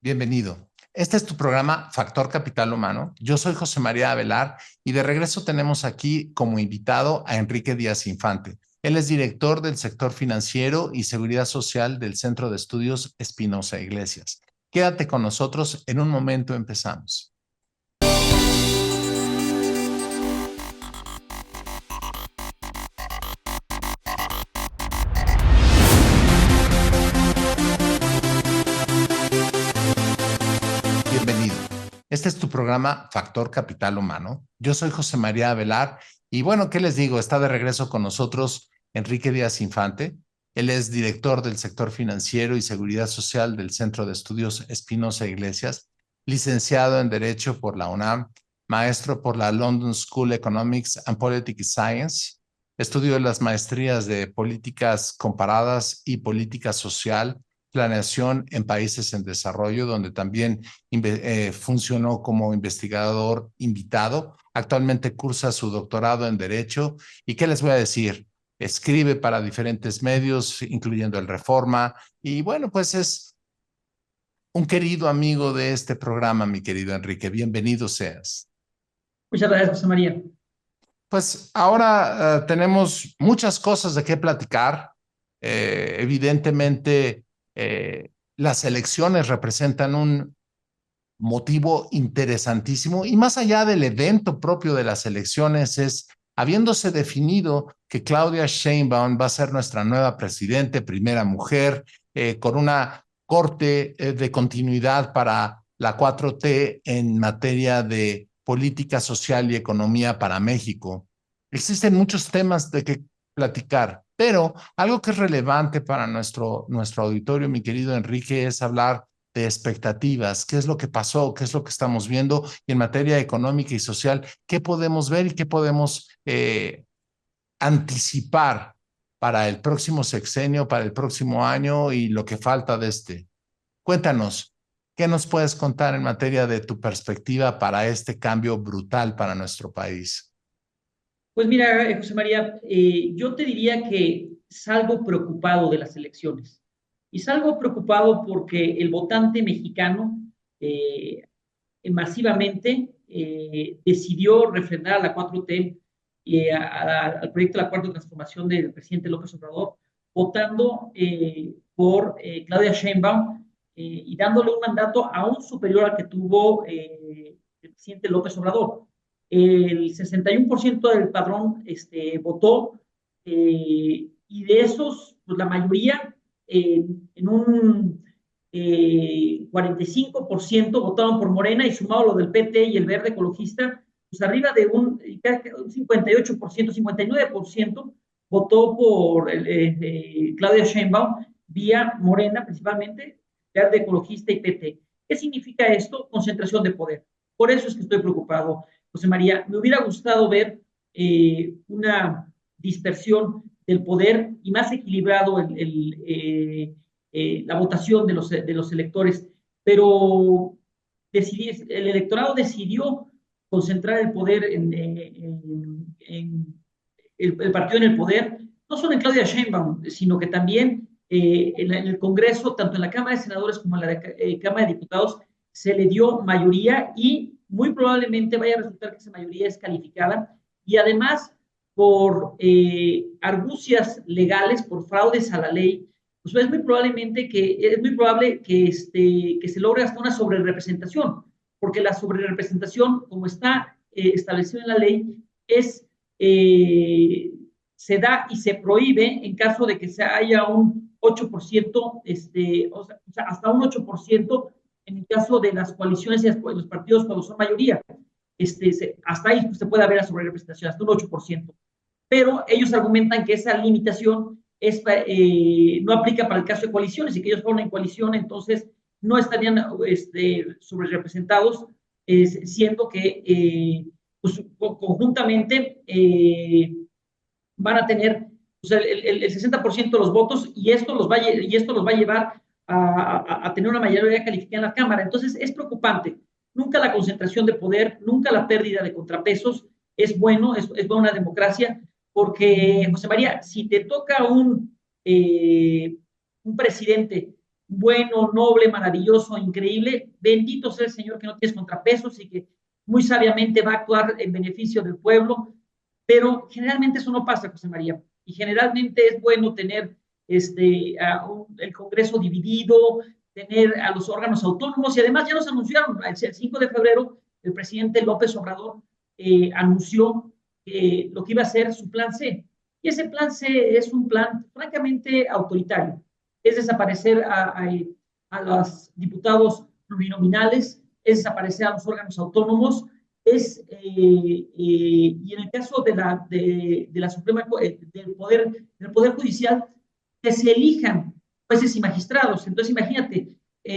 Bienvenido. Este es tu programa Factor Capital Humano. Yo soy José María Avelar y de regreso tenemos aquí como invitado a Enrique Díaz Infante. Él es director del sector financiero y seguridad social del Centro de Estudios Espinosa Iglesias. Quédate con nosotros, en un momento empezamos. Bienvenido. Este es tu programa Factor Capital Humano. Yo soy José María Avelar y bueno, ¿qué les digo? Está de regreso con nosotros Enrique Díaz Infante. Él es director del sector financiero y seguridad social del Centro de Estudios Espinosa Iglesias, licenciado en Derecho por la UNAM, maestro por la London School Economics and Political Science, estudió las maestrías de Políticas Comparadas y Política Social, Planeación en Países en Desarrollo, donde también funcionó como investigador invitado. Actualmente cursa su doctorado en Derecho. ¿Y qué les voy a decir? Escribe para diferentes medios, incluyendo el Reforma. Y bueno, pues es un querido amigo de este programa, mi querido Enrique. Bienvenido seas. Muchas gracias, José María. Pues ahora tenemos muchas cosas de qué platicar. Evidentemente, las elecciones representan un motivo interesantísimo y más allá del evento propio de las elecciones es, habiéndose definido que Claudia Sheinbaum va a ser nuestra nueva presidente, primera mujer, con una corte de continuidad para la 4T en materia de política social y economía para México. Existen muchos temas de que platicar, pero algo que es relevante para nuestro auditorio, mi querido Enrique, es hablar de expectativas, qué es lo que pasó, qué es lo que estamos viendo y en materia económica y social, qué podemos ver y qué podemos anticipar para el próximo sexenio, para el próximo año y lo que falta de este. Cuéntanos, ¿qué nos puedes contar en materia de tu perspectiva para este cambio brutal para nuestro país? Pues mira, José María, yo te diría que salgo preocupado de las elecciones. Y salgo preocupado porque el votante mexicano masivamente decidió refrendar a la 4T y al proyecto de la Cuarta Transformación del presidente López Obrador, votando por Claudia Sheinbaum y dándole un mandato aún superior al que tuvo el presidente López Obrador. El 61% del padrón votó y de esos, pues la mayoría en un 45% votaron por Morena y sumado lo del PT y el Verde Ecologista, pues arriba de un 58%, 59% votó por Claudia Sheinbaum vía Morena principalmente, Verde Ecologista y PT. ¿Qué significa esto? Concentración de poder. Por eso es que estoy preocupado, José María. Me hubiera gustado ver una dispersión del poder y más equilibrado la votación de los electores, pero el electorado decidió concentrar el poder en el partido en el poder, no solo en Claudia Sheinbaum, sino que también en el Congreso, tanto en la Cámara de Senadores como en la Cámara de Diputados, se le dio mayoría y muy probablemente vaya a resultar que esa mayoría es calificada y además por argucias legales, por fraudes a la ley, pues es muy probable que se logre hasta una sobrerepresentación, porque la sobrerepresentación, como está establecido en la ley, es se da y se prohíbe en caso de que se haya un 8%, o sea, hasta un 8% en el caso de las coaliciones y los partidos cuando son mayoría. Hasta ahí se puede haber la sobrerepresentación, hasta un 8%. Pero ellos argumentan que esa limitación no aplica para el caso de coaliciones y que ellos fueron en coalición, entonces no estarían sobre representados, siendo que pues, conjuntamente van a tener pues, el 60% de los votos y esto los va a llevar a tener una mayoría calificada en la Cámara. Entonces es preocupante. Nunca la concentración de poder, nunca la pérdida de contrapesos es bueno, es buena democracia, porque, José María, si te toca un presidente bueno, noble, maravilloso, increíble. Bendito sea el Señor que no tienes contrapesos y que muy sabiamente va a actuar en beneficio del pueblo, pero generalmente eso no pasa, José María, y generalmente es bueno tener el Congreso dividido, tener a los órganos autónomos, y además ya nos anunciaron, el 5 de febrero, el presidente López Obrador anunció lo que iba a ser su plan C, y ese plan C es un plan francamente autoritario, es desaparecer a los diputados plurinominales, es desaparecer a los órganos autónomos, y en el caso de la Suprema, del Poder Judicial, que se elijan jueces y magistrados. Entonces, imagínate,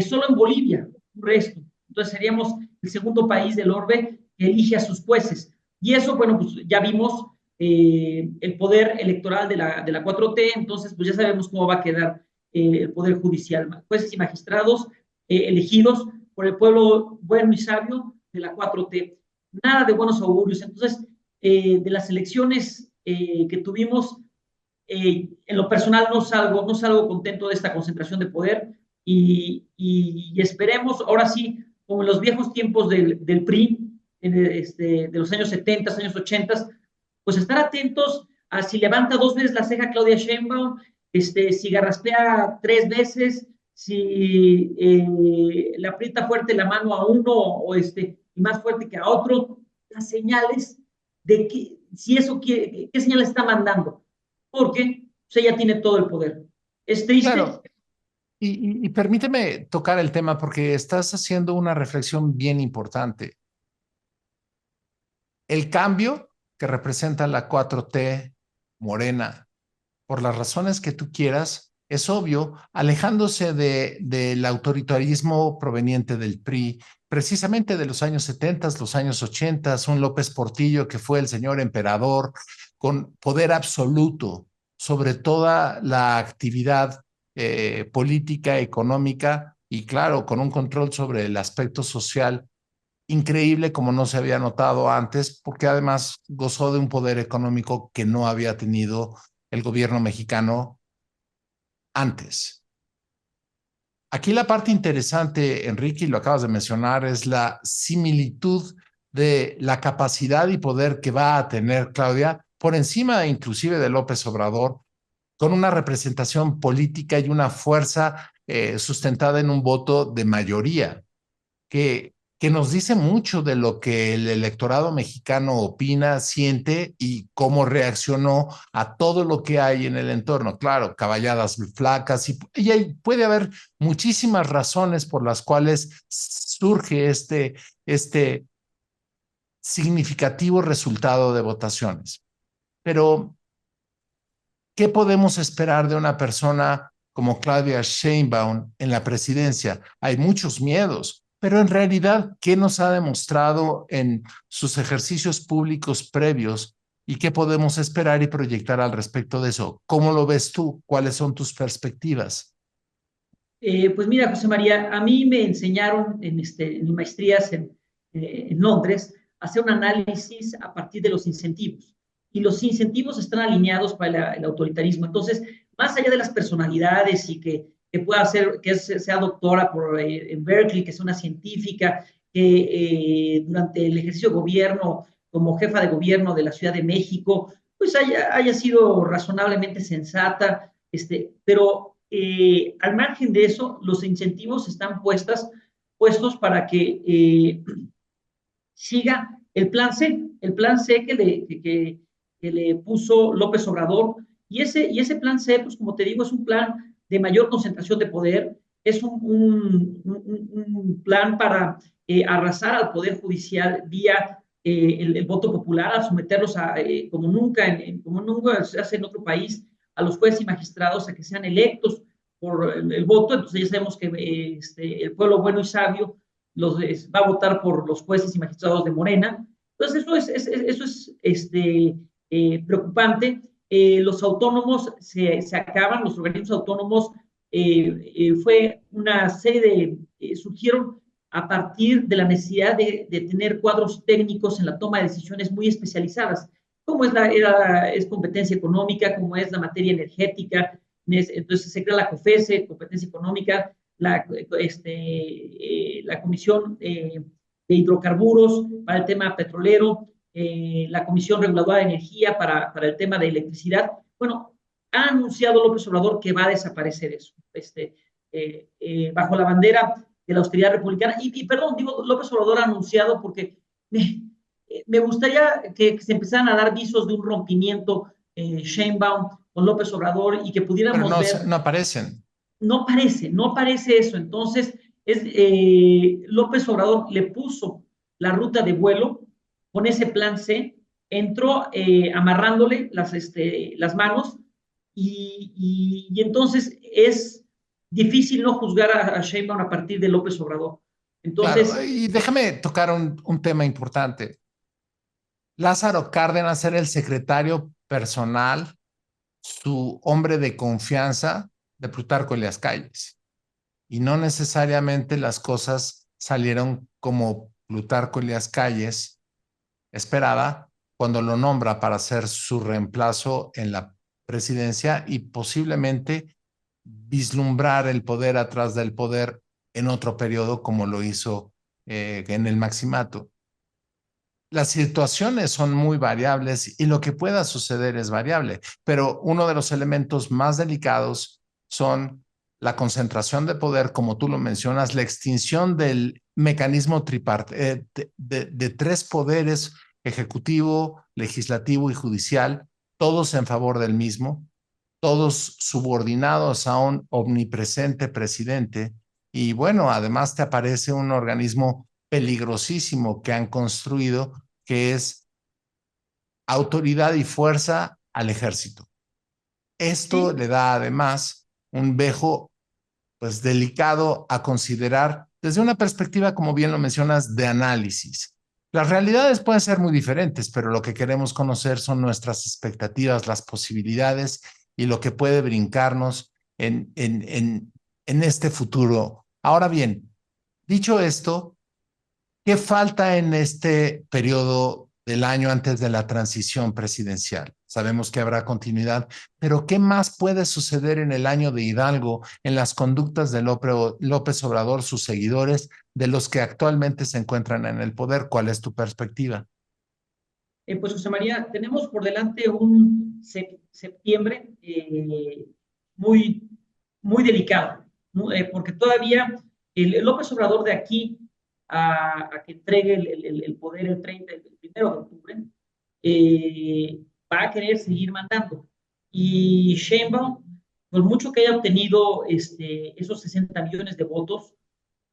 solo en Bolivia ocurre esto. Entonces, seríamos el segundo país del orbe que elige a sus jueces. Y eso, bueno, pues ya vimos el poder electoral de la 4T, entonces, pues ya sabemos cómo va a quedar el Poder Judicial. Jueces y magistrados elegidos por el pueblo bueno y sabio de la 4T. Nada de buenos augurios. Entonces, de las elecciones que tuvimos, en lo personal no salgo contento de esta concentración de poder y esperemos, ahora sí, como en los viejos tiempos del PRI, de los años 70, años 80, pues estar atentos a si levanta 2 veces la ceja Claudia Sheinbaum, si garraspea 3 veces, si le aprieta fuerte la mano a uno y más fuerte que a otro, las señales de que, si eso quiere, qué señales está mandando, porque pues, ella tiene todo el poder. Es triste. Claro, y permíteme tocar el tema porque estás haciendo una reflexión bien importante. El cambio que representa la 4T Morena, por las razones que tú quieras, es obvio, alejándose del autoritarismo proveniente del PRI, precisamente de los años 70, los años 80, un López Portillo que fue el señor emperador con poder absoluto sobre toda la actividad política, económica y claro, con un control sobre el aspecto social increíble como no se había notado antes, porque además gozó de un poder económico que no había tenido el gobierno mexicano antes. Aquí la parte interesante, Enrique, y lo acabas de mencionar, es la similitud de la capacidad y poder que va a tener Claudia por encima inclusive de López Obrador, con una representación política y una fuerza sustentada en un voto de mayoría que nos dice mucho de lo que el electorado mexicano opina, siente y cómo reaccionó a todo lo que hay en el entorno. Claro, caballadas flacas y puede haber muchísimas razones por las cuales surge este significativo resultado de votaciones. Pero, ¿qué podemos esperar de una persona como Claudia Sheinbaum en la presidencia? Hay muchos miedos, pero en realidad, ¿qué nos ha demostrado en sus ejercicios públicos previos y qué podemos esperar y proyectar al respecto de eso? ¿Cómo lo ves tú? ¿Cuáles son tus perspectivas? Pues mira, José María, a mí me enseñaron en mis maestrías en Londres a hacer un análisis a partir de los incentivos. Y los incentivos están alineados para el autoritarismo. Entonces, más allá de las personalidades y que pueda ser, que sea doctora en Berkeley, que sea una científica, que durante el ejercicio de gobierno, como jefa de gobierno de la Ciudad de México, pues haya sido razonablemente sensata, pero al margen de eso, los incentivos están puestos para que siga el plan C que le puso López Obrador, y ese plan C, pues como te digo, es un plan de mayor concentración de poder, es un plan para arrasar al Poder Judicial vía el voto popular, a someterlos como nunca se hace en otro país, a los jueces y magistrados a que sean electos por el voto. Entonces ya sabemos que el pueblo bueno y sabio va a votar por los jueces y magistrados de Morena. Entonces eso es preocupante. Los autónomos se acaban, los organismos autónomos fue una serie surgieron a partir de la necesidad de tener cuadros técnicos en la toma de decisiones muy especializadas, como es competencia económica, como es la materia energética. Entonces se crea la COFESE, competencia económica, la Comisión de Hidrocarburos para el tema petrolero, la Comisión Reguladora de Energía para el tema de electricidad. Bueno, ha anunciado López Obrador que va a desaparecer eso, bajo la bandera de la austeridad republicana. Perdón, digo, López Obrador ha anunciado porque me gustaría que se empezaran a dar visos de un rompimiento Sheinbaum con López Obrador y que Pero pudiéramos no, ver. no aparecen. No parece eso. Entonces, López Obrador le puso la ruta de vuelo con ese plan C, entró amarrándole las manos y entonces es difícil no juzgar a Sheinbaum a partir de López Obrador. Claro, Entonces, y déjame tocar un tema importante. Lázaro Cárdenas era el secretario personal, su hombre de confianza de Plutarco Elías Calles. Y no necesariamente las cosas salieron como Plutarco Elías Calles esperaba cuando lo nombra para ser su reemplazo en la presidencia y posiblemente vislumbrar el poder atrás del poder en otro periodo como lo hizo en el Maximato. Las situaciones son muy variables y lo que pueda suceder es variable, pero uno de los elementos más delicados son la concentración de poder, como tú lo mencionas, la extinción del mecanismo tripartite, de tres poderes, ejecutivo, legislativo y judicial, todos en favor del mismo, todos subordinados a un omnipresente presidente. Y bueno, además te aparece un organismo peligrosísimo que han construido, que es autoridad y fuerza al ejército. Esto sí, le da además un vejo pues delicado a considerar desde una perspectiva, como bien lo mencionas, de análisis. Las realidades pueden ser muy diferentes, pero lo que queremos conocer son nuestras expectativas, las posibilidades y lo que puede brincarnos en este futuro. Ahora bien, dicho esto, ¿qué falta en este periodo del año antes de la transición presidencial? Sabemos que habrá continuidad, pero ¿qué más puede suceder en el año de Hidalgo en las conductas de López Obrador, sus seguidores, de los que actualmente se encuentran en el poder? ¿Cuál es tu perspectiva? pues José María, tenemos por delante un septiembre muy, muy delicado, ¿no? Porque todavía el López Obrador de aquí a que entregue el poder el 30, el 1 de octubre, va a querer seguir mandando. Y Sheinbaum, por mucho que haya obtenido esos 60 millones de votos,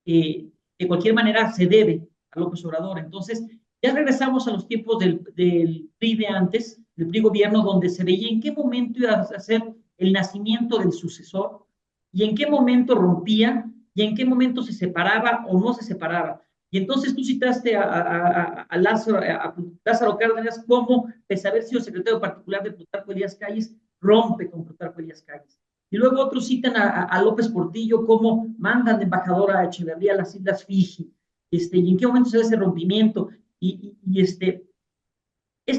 de cualquier manera se debe a López Obrador. Entonces, ya regresamos a los tiempos del PRI de antes, del PRI gobierno, donde se veía en qué momento iba a ser el nacimiento del sucesor y en qué momento rompía y en qué momento se separaba o no se separaba. Y entonces tú citaste a Lázaro Cárdenas como, pese a haber sido secretario particular de Plutarco Elías Calles, rompe con Plutarco Elías Calles. Y luego otros citan a López Portillo como mandan de embajador a Echeverría a las Islas Fiji. Y en qué momento se da ese rompimiento. Es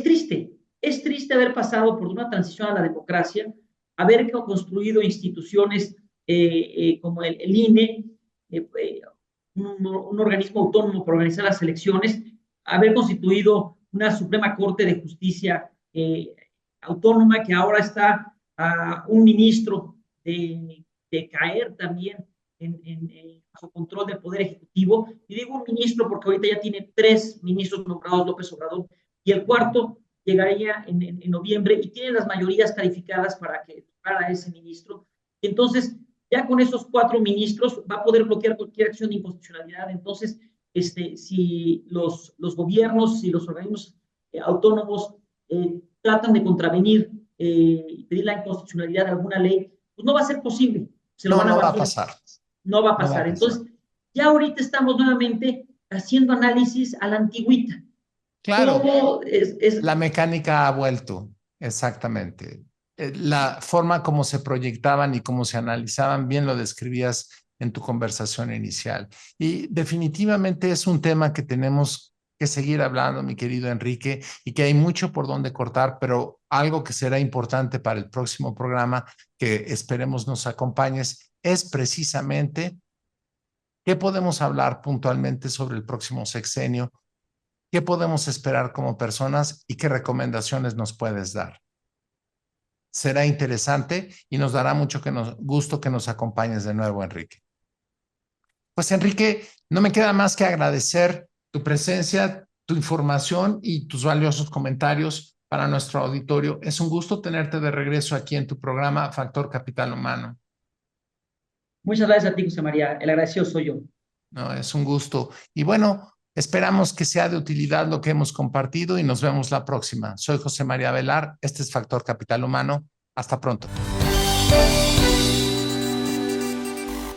triste haber pasado por una transición a la democracia, haber construido instituciones como el INE, un organismo autónomo para organizar las elecciones, haber constituido una Suprema Corte de Justicia autónoma que ahora está a un ministro de caer también bajo control del Poder Ejecutivo. Y digo un ministro porque ahorita ya tiene 3 ministros nombrados López Obrador y el cuarto llegaría en noviembre y tiene las mayorías calificadas para que para ese ministro. Entonces, ya con esos 4 ministros va a poder bloquear cualquier acción de inconstitucionalidad. Entonces, si los gobiernos, si los organismos autónomos tratan de contravenir y pedir la inconstitucionalidad de alguna ley, pues no va a ser posible. Se lo No, van a no va a evaluar. pasar. No va a No va a pasar. pasar. Entonces, ya ahorita estamos nuevamente haciendo análisis a la antigüita. Claro, Todo la mecánica ha vuelto, exactamente. La forma como se proyectaban y cómo se analizaban, bien lo describías en tu conversación inicial. Y definitivamente es un tema que tenemos que seguir hablando, mi querido Enrique, y que hay mucho por donde cortar, pero algo que será importante para el próximo programa, que esperemos nos acompañes, es precisamente ¿Qué podemos hablar puntualmente sobre el próximo sexenio? ¿Qué podemos esperar como personas y qué recomendaciones nos puedes dar? Será interesante y nos dará mucho gusto que nos acompañes de nuevo, Enrique. Pues Enrique, no me queda más que agradecer tu presencia, tu información y tus valiosos comentarios para nuestro auditorio. Es un gusto tenerte de regreso aquí en tu programa Factor Capital Humano. Muchas gracias a ti, José María. El agradecido soy yo. No, es un gusto. Y bueno, esperamos que sea de utilidad lo que hemos compartido y nos vemos la próxima. Soy José María Velar. Este es Factor Capital Humano. Hasta pronto.